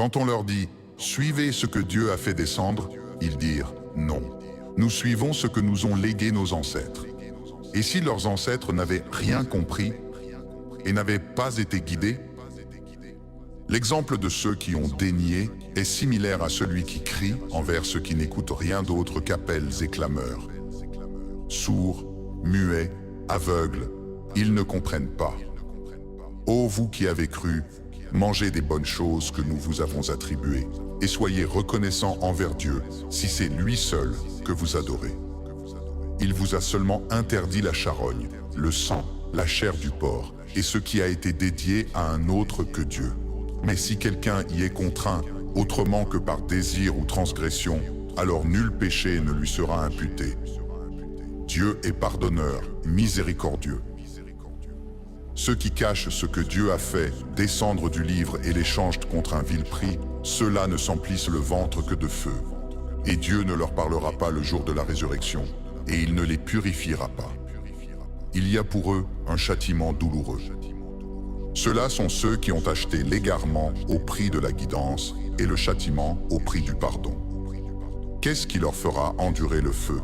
Quand on leur dit « Suivez ce que Dieu a fait descendre », ils dirent « Non, nous suivons ce que nous ont légué nos ancêtres. » Et si leurs ancêtres n'avaient rien compris et n'avaient pas été guidés? L'exemple de ceux qui ont dénié est similaire à celui qui crie envers ceux qui n'écoutent rien d'autre qu'appels et clameurs. Sourds, muets, aveugles, ils ne comprennent pas. Ô vous qui avez cru, mangez des bonnes choses que nous vous avons attribuées et soyez reconnaissants envers Dieu si c'est lui seul que vous adorez. Il vous a seulement interdit la charogne, le sang, la chair du porc et ce qui a été dédié à un autre que Dieu. Mais si quelqu'un y est contraint, autrement que par désir ou transgression, alors nul péché ne lui sera imputé. Dieu est pardonneur, miséricordieux. Ceux qui cachent ce que Dieu a fait descendre du livre et l'échangent contre un vil prix, ceux-là ne s'emplissent le ventre que de feu. Et Dieu ne leur parlera pas le jour de la résurrection, et il ne les purifiera pas. Il y a pour eux un châtiment douloureux. Ceux-là sont ceux qui ont acheté l'égarement au prix de la guidance et le châtiment au prix du pardon. Qu'est-ce qui leur fera endurer le feu?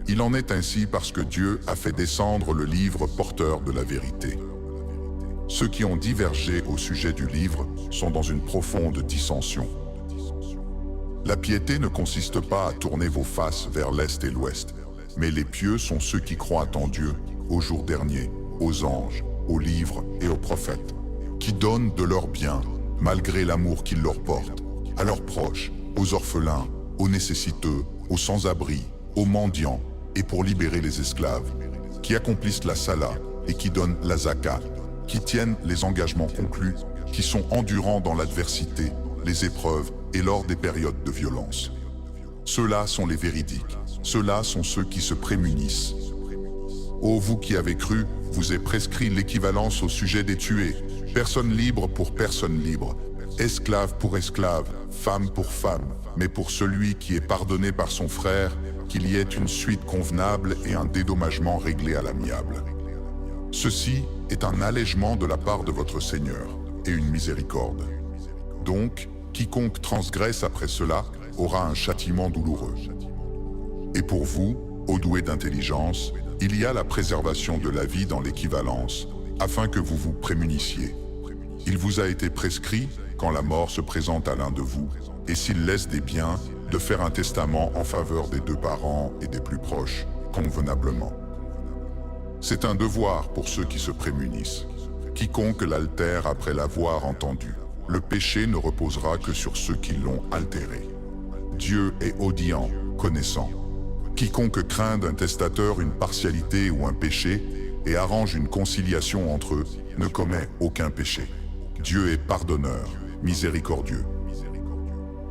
Il en est ainsi parce que Dieu a fait descendre le livre porteur de la vérité. Ceux qui ont divergé au sujet du livre sont dans une profonde dissension. La piété ne consiste pas à tourner vos faces vers l'est et l'ouest, mais les pieux sont ceux qui croient en Dieu, au jour dernier, aux anges, aux livres et aux prophètes, qui donnent de leur bien, malgré l'amour qu'ils leur portent, à leurs proches, aux orphelins, aux nécessiteux, aux sans-abri, aux mendiants, et pour libérer les esclaves, qui accomplissent la sala et qui donnent la zakat, qui tiennent les engagements conclus, qui sont endurants dans l'adversité, les épreuves et lors des périodes de violence. Ceux-là sont les véridiques, ceux-là sont ceux qui se prémunissent. Ô vous qui avez cru, vous est prescrit l'équivalence au sujet des tués, personne libre pour personne libre, esclave pour esclave, femme pour femme, mais pour celui qui est pardonné par son frère, qu'il y ait une suite convenable et un dédommagement réglé à l'amiable. Ceci est un allègement de la part de votre Seigneur et une miséricorde. Donc, quiconque transgresse après cela aura un châtiment douloureux. Et pour vous, ô doués d'intelligence, il y a la préservation de la vie dans l'équivalence, afin que vous vous prémunissiez. Il vous a été prescrit, quand la mort se présente à l'un de vous, et s'il laisse des biens, de faire un testament en faveur des deux parents et des plus proches, convenablement. C'est un devoir pour ceux qui se prémunissent. Quiconque l'altère après l'avoir entendu, le péché ne reposera que sur ceux qui l'ont altéré. Dieu est audient, connaissant. Quiconque craint d'un testateur une partialité ou un péché et arrange une conciliation entre eux ne commet aucun péché. Dieu est pardonneur, miséricordieux.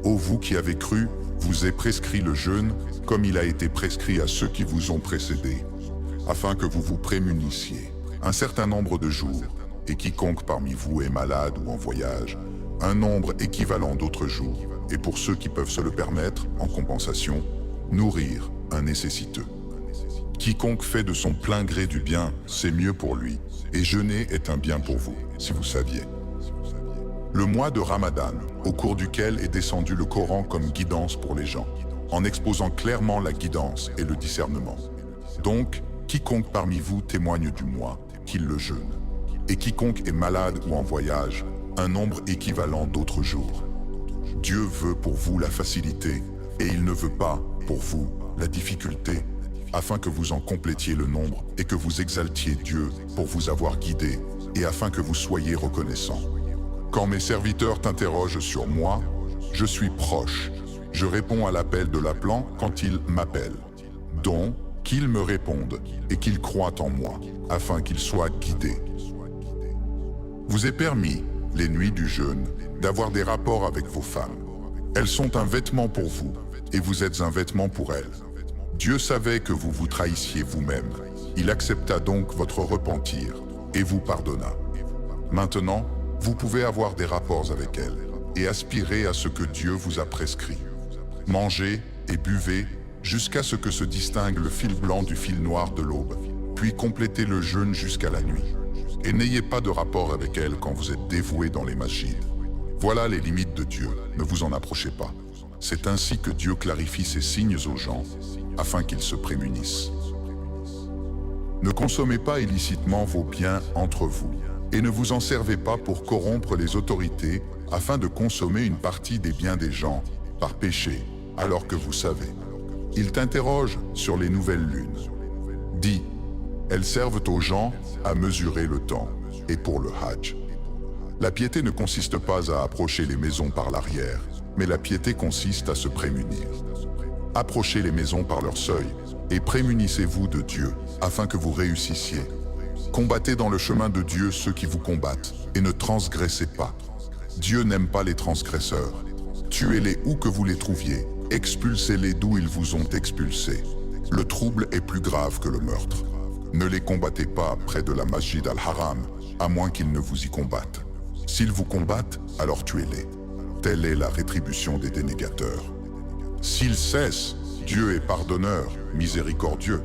Ô vous qui avez cru, vous est prescrit le jeûne comme il a été prescrit à ceux qui vous ont précédés, afin que vous vous prémunissiez un certain nombre de jours, et quiconque parmi vous est malade ou en voyage, un nombre équivalent d'autres jours, et pour ceux qui peuvent se le permettre, en compensation, nourrir un nécessiteux. Quiconque fait de son plein gré du bien, c'est mieux pour lui, et jeûner est un bien pour vous, si vous saviez. Le mois de Ramadan, au cours duquel est descendu le Coran comme guidance pour les gens, en exposant clairement la guidance et le discernement. Donc, quiconque parmi vous témoigne du mois, qu'il le jeûne. Et quiconque est malade ou en voyage, un nombre équivalent d'autres jours. Dieu veut pour vous la facilité, et il ne veut pas, pour vous, la difficulté, afin que vous en complétiez le nombre et que vous exaltiez Dieu pour vous avoir guidé, et afin que vous soyez reconnaissants. Quand mes serviteurs t'interrogent sur moi, je suis proche. Je réponds à l'appel de l'appelant quand ils m'appellent. Donc, qu'ils me répondent et qu'ils croient en moi, afin qu'ils soient guidés. Vous est permis, les nuits du jeûne, d'avoir des rapports avec vos femmes. Elles sont un vêtement pour vous, et vous êtes un vêtement pour elles. Dieu savait que vous vous trahissiez vous-même. Il accepta donc votre repentir, et vous pardonna. Maintenant, vous pouvez avoir des rapports avec elles, et aspirer à ce que Dieu vous a prescrit. Mangez et buvez, jusqu'à ce que se distingue le fil blanc du fil noir de l'aube, puis complétez le jeûne jusqu'à la nuit. Et n'ayez pas de rapport avec elles quand vous êtes dévoués dans les masjids. Voilà les limites de Dieu, ne vous en approchez pas. C'est ainsi que Dieu clarifie ses signes aux gens, afin qu'ils se prémunissent. Ne consommez pas illicitement vos biens entre vous, et ne vous en servez pas pour corrompre les autorités, afin de consommer une partie des biens des gens, par péché, alors que vous savez. Ils t'interrogent sur les nouvelles lunes. Dis, elles servent aux gens à mesurer le temps, et pour le Hajj. La piété ne consiste pas à approcher les maisons par l'arrière, mais la piété consiste à se prémunir. Approchez les maisons par leur seuil, et prémunissez-vous de Dieu, afin que vous réussissiez. Combattez dans le chemin de Dieu ceux qui vous combattent, et ne transgressez pas. Dieu n'aime pas les transgresseurs. Tuez-les où que vous les trouviez, expulsez-les d'où ils vous ont expulsés. Le trouble est plus grave que le meurtre. Ne les combattez pas près de la Masjid al-Haram, à moins qu'ils ne vous y combattent. S'ils vous combattent, alors tuez-les. Telle est la rétribution des dénégateurs. S'ils cessent, Dieu est pardonneur, miséricordieux.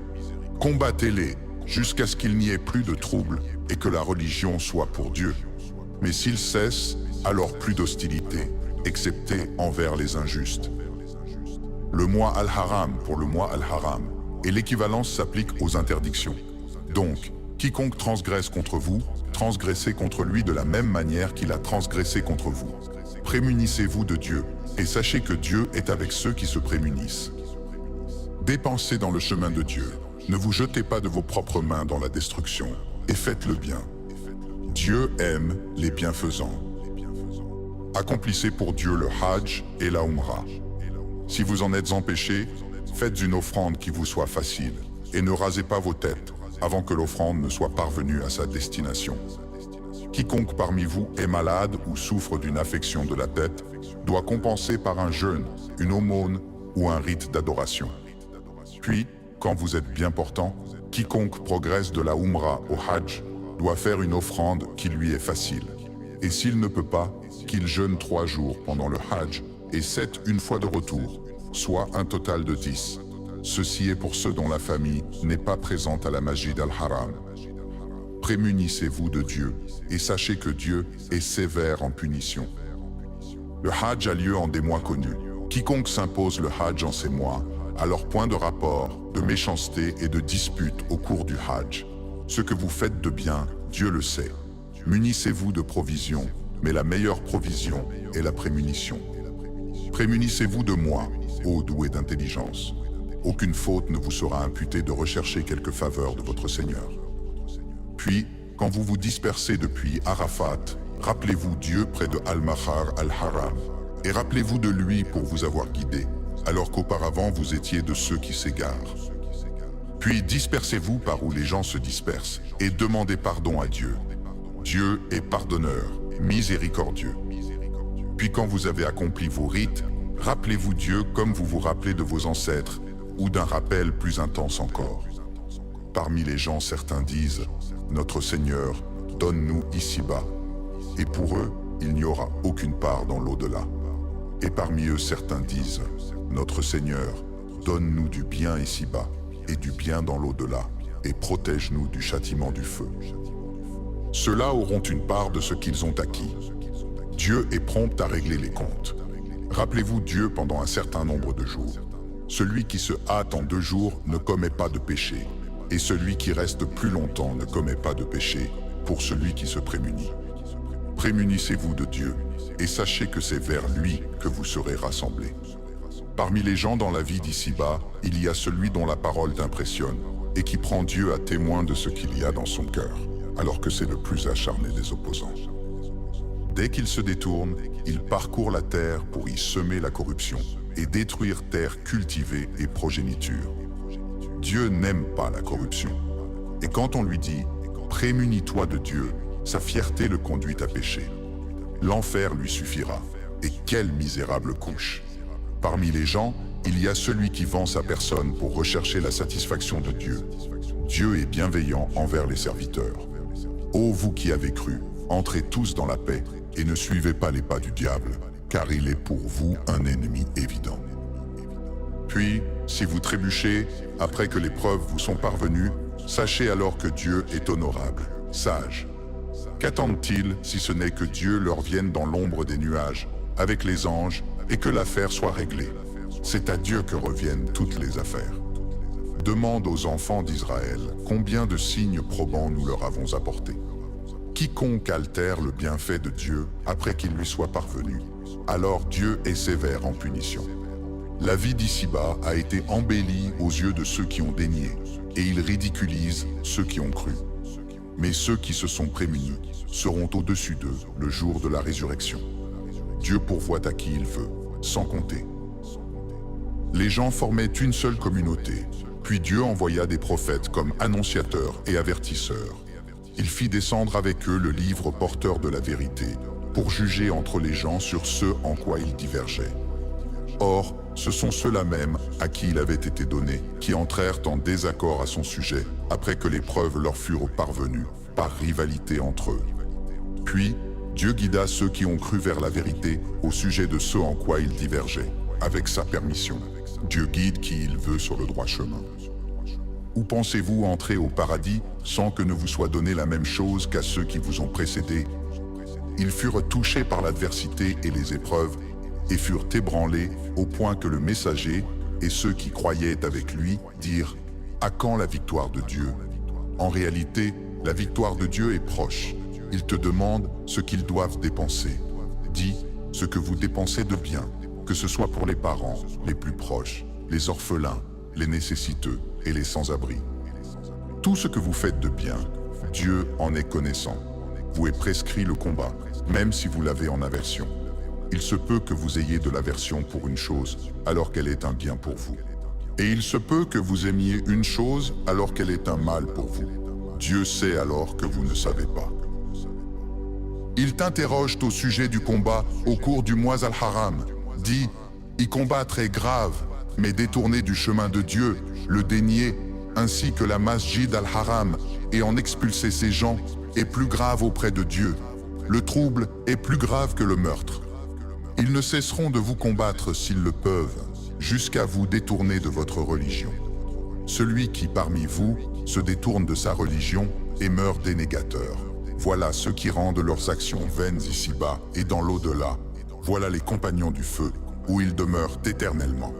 Combattez-les jusqu'à ce qu'il n'y ait plus de trouble et que la religion soit pour Dieu. Mais s'ils cessent, alors plus d'hostilité, excepté envers les injustes. Le mois al-Haram pour le mois al-Haram, et l'équivalence s'applique aux interdictions. Donc, quiconque transgresse contre vous, transgressez contre lui de la même manière qu'il a transgressé contre vous. Prémunissez-vous de Dieu, et sachez que Dieu est avec ceux qui se prémunissent. Dépensez dans le chemin de Dieu. Ne vous jetez pas de vos propres mains dans la destruction, et faites le bien. Dieu aime les bienfaisants. Accomplissez pour Dieu le Hajj et la Umrah. Si vous en êtes empêchés, faites une offrande qui vous soit facile, et ne rasez pas vos têtes avant que l'offrande ne soit parvenue à sa destination. Quiconque parmi vous est malade ou souffre d'une affection de la tête doit compenser par un jeûne, une aumône ou un rite d'adoration. Puis, quand vous êtes bien portant, quiconque progresse de la Umrah au Hajj doit faire une offrande qui lui est facile. Et s'il ne peut pas, qu'il jeûne 3 jours pendant le Hajj et 7 une fois de retour, soit un total de 10. Ceci est pour ceux dont la famille n'est pas présente à la Masjid al-Haram. Prémunissez-vous de Dieu et sachez que Dieu est sévère en punition. Le Hajj a lieu en des mois connus. Quiconque s'impose le Hajj en ces mois, alors point de rapport, de méchanceté et de dispute au cours du Hajj. Ce que vous faites de bien, Dieu le sait. Munissez-vous de provisions, mais la meilleure provision est la prémunition. Prémunissez-vous de moi, ô doué d'intelligence. Aucune faute ne vous sera imputée de rechercher quelque faveur de votre Seigneur. Puis, quand vous vous dispersez depuis Arafat, rappelez-vous Dieu près de Al-Mahar al-Haram, et rappelez-vous de lui pour vous avoir guidé, alors qu'auparavant vous étiez de ceux qui s'égarent. Puis dispersez-vous par où les gens se dispersent, et demandez pardon à Dieu. Dieu est pardonneur, miséricordieux. Puis quand vous avez accompli vos rites, rappelez-vous Dieu comme vous vous rappelez de vos ancêtres, ou d'un rappel plus intense encore. Parmi les gens, certains disent « Notre Seigneur, donne-nous ici-bas ». Et pour eux, il n'y aura aucune part dans l'au-delà. Et parmi eux, certains disent « Notre Seigneur, donne-nous du bien ici-bas et du bien dans l'au-delà, et protège-nous du châtiment du feu ». Ceux-là auront une part de ce qu'ils ont acquis. Dieu est prompt à régler les comptes. Rappelez-vous Dieu pendant un certain nombre de jours. Celui qui se hâte en 2 jours ne commet pas de péché, et celui qui reste plus longtemps ne commet pas de péché pour celui qui se prémunit. Prémunissez-vous de Dieu, et sachez que c'est vers lui que vous serez rassemblés. Parmi les gens dans la vie d'ici-bas, il y a celui dont la parole t'impressionne, et qui prend Dieu à témoin de ce qu'il y a dans son cœur, alors que c'est le plus acharné des opposants. Dès qu'il se détourne, il parcourt la terre pour y semer la corruption, et détruire terre cultivée et progéniture. Dieu n'aime pas la corruption. Et quand on lui dit « Prémunis-toi de Dieu », sa fierté le conduit à pécher. L'enfer lui suffira. Et quelle misérable couche! Parmi les gens, il y a celui qui vend sa personne pour rechercher la satisfaction de Dieu. Dieu est bienveillant envers les serviteurs. Ô vous qui avez cru, entrez tous dans la paix et ne suivez pas les pas du diable, car il est pour vous un ennemi évident. Puis, si vous trébuchez, après que les preuves vous sont parvenues, sachez alors que Dieu est honorable, sage. Qu'attendent-ils si ce n'est que Dieu leur vienne dans l'ombre des nuages, avec les anges, et que l'affaire soit réglée? C'est à Dieu que reviennent toutes les affaires. Demande aux enfants d'Israël combien de signes probants nous leur avons apportés. Quiconque altère le bienfait de Dieu après qu'il lui soit parvenu, alors Dieu est sévère en punition. La vie d'ici-bas a été embellie aux yeux de ceux qui ont dénié, et ils ridiculisent ceux qui ont cru. Mais ceux qui se sont prémunis seront au-dessus d'eux le jour de la résurrection. Dieu pourvoit à qui il veut, sans compter. Les gens formaient une seule communauté, puis Dieu envoya des prophètes comme annonciateurs et avertisseurs. Il fit descendre avec eux le livre porteur de la vérité, pour juger entre les gens sur ce en quoi ils divergeaient. Or, ce sont ceux-là même à qui il avait été donné, qui entrèrent en désaccord à son sujet, après que les preuves leur furent parvenues, par rivalité entre eux. Puis, Dieu guida ceux qui ont cru vers la vérité au sujet de ce en quoi ils divergeaient, avec sa permission. Dieu guide qui il veut sur le droit chemin. Ou pensez-vous entrer au paradis sans que ne vous soit donné la même chose qu'à ceux qui vous ont précédés? Ils furent touchés par l'adversité et les épreuves, et furent ébranlés au point que le messager et ceux qui croyaient avec lui dirent « À quand la victoire de Dieu ?» En réalité, la victoire de Dieu est proche. Il te demande ce qu'ils doivent dépenser. Dis ce que vous dépensez de bien, que ce soit pour les parents, les plus proches, les orphelins, les nécessiteux et les sans-abri. Tout ce que vous faites de bien, Dieu en est connaissant. Vous est prescrit le combat, même si vous l'avez en aversion. Il se peut que vous ayez de l'aversion pour une chose, alors qu'elle est un bien pour vous. Et il se peut que vous aimiez une chose, alors qu'elle est un mal pour vous. Dieu sait alors que vous ne savez pas. Ils t'interrogent au sujet du combat au cours du mois al-Haram. Dis, y combattre est grave, mais détourner du chemin de Dieu, le dénier, ainsi que la Masjid al-Haram, et en expulser ces gens, est plus grave auprès de Dieu. Le trouble est plus grave que le meurtre. Ils ne cesseront de vous combattre s'ils le peuvent, jusqu'à vous détourner de votre religion. Celui qui parmi vous se détourne de sa religion et meurt dénégateur. Voilà ceux qui rendent leurs actions vaines ici-bas et dans l'au-delà. Voilà les compagnons du feu, où ils demeurent éternellement.